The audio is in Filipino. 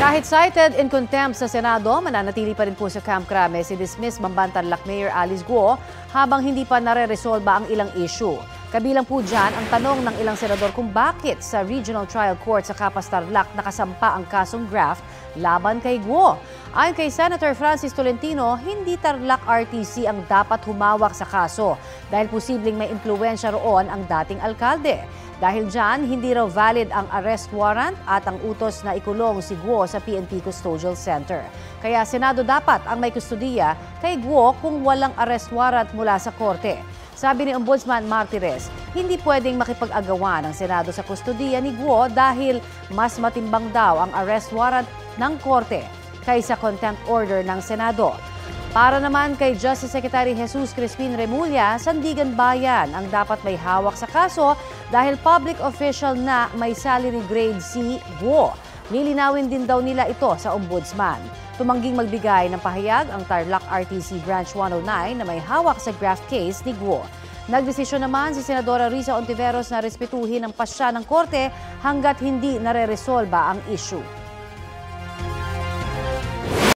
Kahit cited in contempt sa Senado, mananatili pa rin po sa Camp Crame si dismissed Mambantarlac Mayor Alice Guo habang hindi pa nare-resolba ang ilang issue. Kabilang po dyan ang tanong ng ilang senador kung bakit sa Regional Trial Court sa Capas Tarlac nakasampa ang kasong graft laban kay Guo. Ayon kay Senator Francis Tolentino, hindi Tarlac RTC ang dapat humawak sa kaso dahil posibleng may impluwensya roon ang dating alkalde. Dahil dyan, hindi raw valid ang arrest warrant at ang utos na ikulong si Guo sa PNP Custodial Center. Kaya Senado dapat ang may kustudiya kay Guo kung walang arrest warrant mula sa korte. Sabi ni Ombudsman Martires, hindi pwedeng makipag-agawan ng Senado sa kustudiya ni Guo dahil mas matimbang daw ang arrest warrant ng korte kaysa contempt order ng Senado. Para naman kay Justice Secretary Jesus Crispin Remulla, Sandigan Bayan ang dapat may hawak sa kaso dahil public official na may salary grade C, Guo. Lilinawin din daw nila ito sa Ombudsman. Tumangging magbigay ng pahayag ang Tarlac RTC Branch 109 na may hawak sa graft case ni Guo. Nagdesisyon naman si Senadora Risa Ontiveros na respetuhin ang pasya ng korte hanggat hindi nare-resolba ang issue.